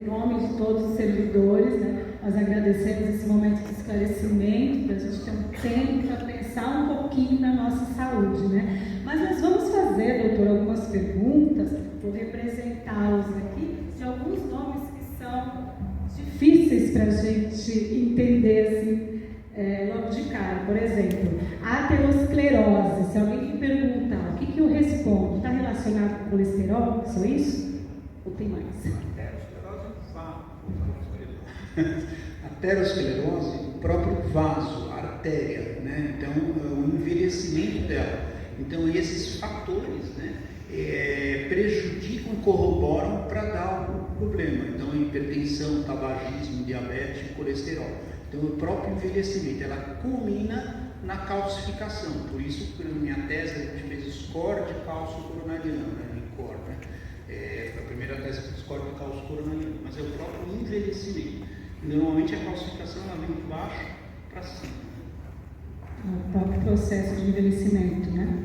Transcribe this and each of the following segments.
Em nome de todos os servidores, né, nós agradecemos esse momento de esclarecimento, para a gente ter um tempo para pensar um pouquinho na nossa saúde, né? Mas nós vamos fazer, doutor, algumas perguntas, vou representá-los aqui, de alguns nomes que são difíceis para a gente entender assim, logo de cara. Por exemplo, aterosclerose. Se alguém me perguntar o que eu respondo, está relacionado com colesterol? Só isso? Ou tem mais? Aterosclerose, o próprio vaso, a artéria, né? Então, o envelhecimento dela. Então, esses fatores, né, prejudicam, corroboram para dar algum problema. Então, hipertensão, tabagismo, diabetes, colesterol. Então, o próprio envelhecimento, ela culmina na calcificação. Por isso, na minha tese, a gente fez score de cálcio coronariano, né? Foi a primeira tese que score de cálcio coronariano, mas é o próprio envelhecimento. Normalmente a calcificação ela vem de baixo para cima. O próprio processo de envelhecimento, né?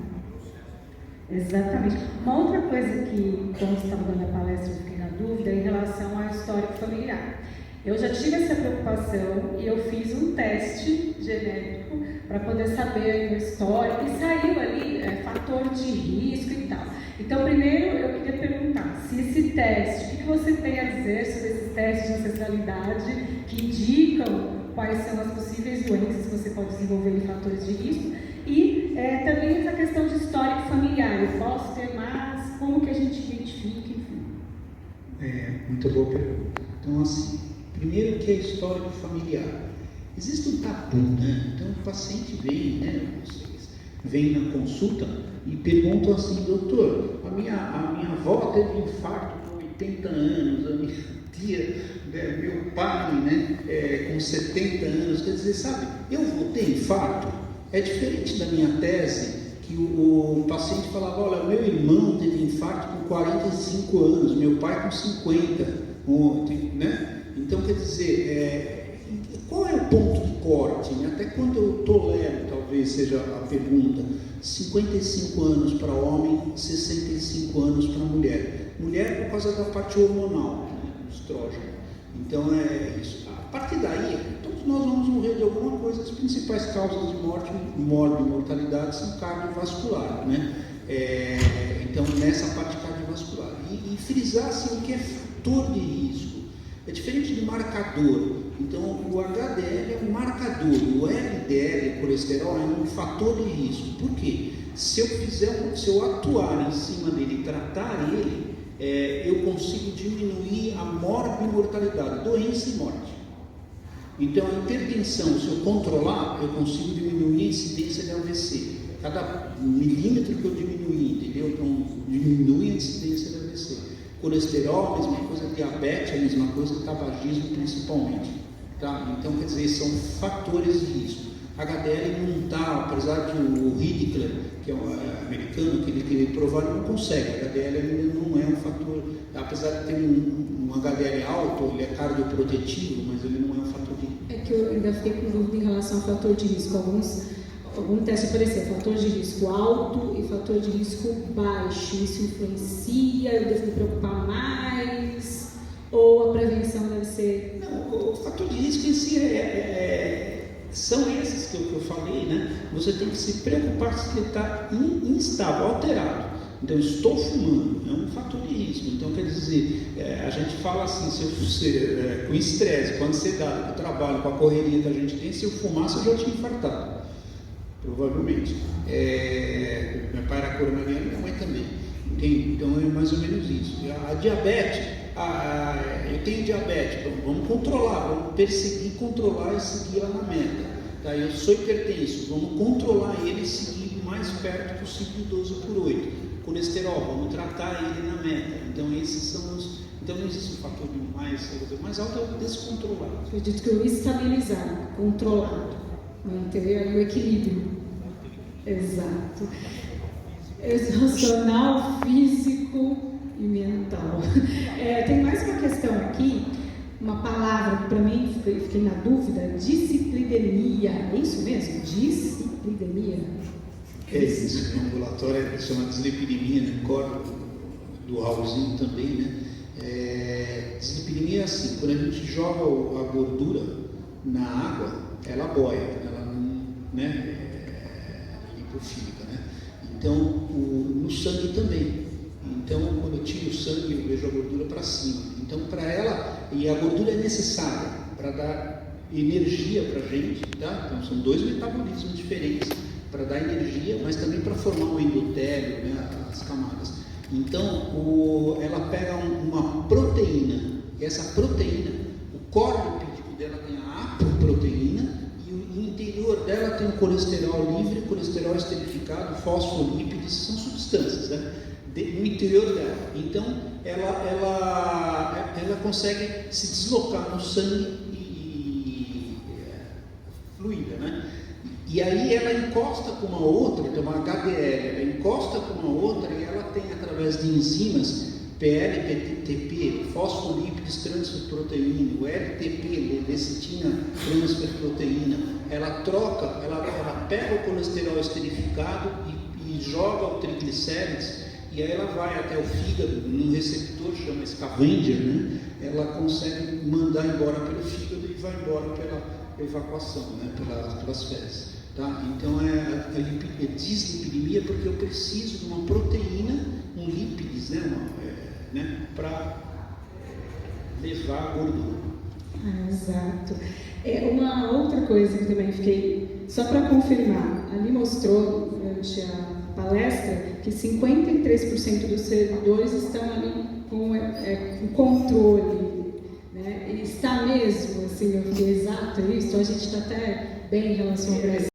Exatamente. Uma outra coisa que, quando estava dando a palestra, eu fiquei na dúvida em relação ao histórico familiar. Eu já tive essa preocupação e eu fiz um teste genético para poder saber o histórico e saiu ali fator de risco e tal. Então, primeiro eu queria perguntar se esse teste, o que você tem a dizer sobre esses testes de ancestralidade que indicam quais são as possíveis doenças que você pode desenvolver em fatores de risco e também essa questão de histórico familiar. Eu posso ter mais, como que a gente identifica, enfim. Muito boa pergunta. Então, assim, primeiro que é histórico familiar. Existe um tabu, né? Então o paciente vem, né? Vem na consulta e perguntam assim, doutor, a minha avó teve infarto com 80 anos, a minha tia, meu pai, né, com 70 anos, quer dizer, sabe, eu vou ter infarto? É diferente da minha tese, que o paciente falava, olha, meu irmão teve infarto com 45 anos, meu pai com 50, né? Então, quer dizer, qual é o ponto de corte? Né? Até quando eu tolero, talvez seja a pergunta, 55 anos para homem, 65 anos para mulher. Mulher por causa da parte hormonal, né? Estrógeno. Então é isso. A partir daí, todos nós vamos morrer de alguma coisa. As principais causas de morte, e mortalidade são cardiovasculares, né? Então nessa parte cardiovascular. E frisar assim, o que é fator de risco. É diferente de marcador. Então, o HDL é um marcador, o LDL, o colesterol, é um fator de risco. Por quê? Se eu atuar em cima dele e tratar ele, eu consigo diminuir a morbimortalidade, doença e morte. Então, a hipertensão, se eu controlar, eu consigo diminuir a incidência de AVC. Cada milímetro que eu diminuir, entendeu? Então, diminui a incidência de AVC. Colesterol, a mesma coisa, diabetes, a mesma coisa, tabagismo principalmente. Tá? Então, quer dizer, são fatores de risco. HDL não está, apesar de o Ridicler, que é um americano, que ele provar, ele não consegue. HDL ainda não é um fator, apesar de ter um HDL alto, ele é cardioprotetivo, mas ele não é um fator de risco. É que eu ainda fiquei com dúvida em relação ao fator de risco. Algum teste apareceu, fator de risco alto e fator de risco baixo. Isso influencia? Eu devo me preocupar mais? Ou a prevenção deve ser... Não, o fator de risco em si são esses que eu falei, né? Você tem que se preocupar se ele está instável, alterado. Então, estou fumando, é um fator de risco. Então, quer dizer, a gente fala assim, com estresse, com ansiedade, com o trabalho, com a correria que a gente tem, se eu fumasse, eu já tinha infartado. Provavelmente. Meu pai era coronariano, minha mãe também. Entende? Então é mais ou menos isso. A diabetes, eu tenho diabetes, então vamos controlar, vamos perseguir, controlar e seguir lá na meta. Tá? Eu sou hipertenso, vamos controlar ele e seguir o mais perto possível do 12/8. Colesterol, vamos tratar ele na meta. Então esses são os. Então não existe um fator mais alto, é o descontrolado. Acredito que o estabilizado, controlado, manter ali o equilíbrio. Exato. Emocional, físico e mental. Tem mais uma questão aqui, uma palavra que para mim fiquei na dúvida, disciplidemia. É isso mesmo? Disciplidemia? É isso, no ambulatório chama dislipidemia, né? Corpo do Raulzinho também, né? Deslipidemia é assim, quando a gente joga a gordura na água, ela boia, ela não, né, é lipofílica, né? Então, no sangue também. Então, quando eu tiro o sangue, eu vejo a gordura para cima. Então, para ela, e a gordura é necessária para dar energia para a gente, tá? Então, são dois metabolismos diferentes para dar energia, mas também para formar o endotélio, né, as camadas. Então, ela pega uma proteína, e essa proteína, o core lipídico dela tem a apoproteína, e o interior dela tem o colesterol livre, colesterol esterificado, fosfolípides, são substâncias, né, no interior dela. Então, ela consegue se deslocar no sangue fluida, né? E aí ela encosta com uma outra, tem uma HDL, ela encosta com uma outra e ela tem, através de enzimas, PLPTP, fosfolípides transferproteína, o LTP, lecitina transferproteína, ela troca, ela pega o colesterol esterificado e joga o triglicérides, e aí ela vai até o fígado, num receptor chama scavenger, né? Ela consegue mandar embora pelo fígado e vai embora pela evacuação, né? pelas fezes. Tá? Então é dislipidemia porque eu preciso de uma proteína, um lípides, né? Para levar a gordura. Exato. Uma outra coisa que também fiquei, só para confirmar, ali mostrou durante a palestra que 53% dos servidores estão ali com controle, né? E está mesmo, assim, eu fiquei exato isso, a gente está até bem em relação ao Brasil.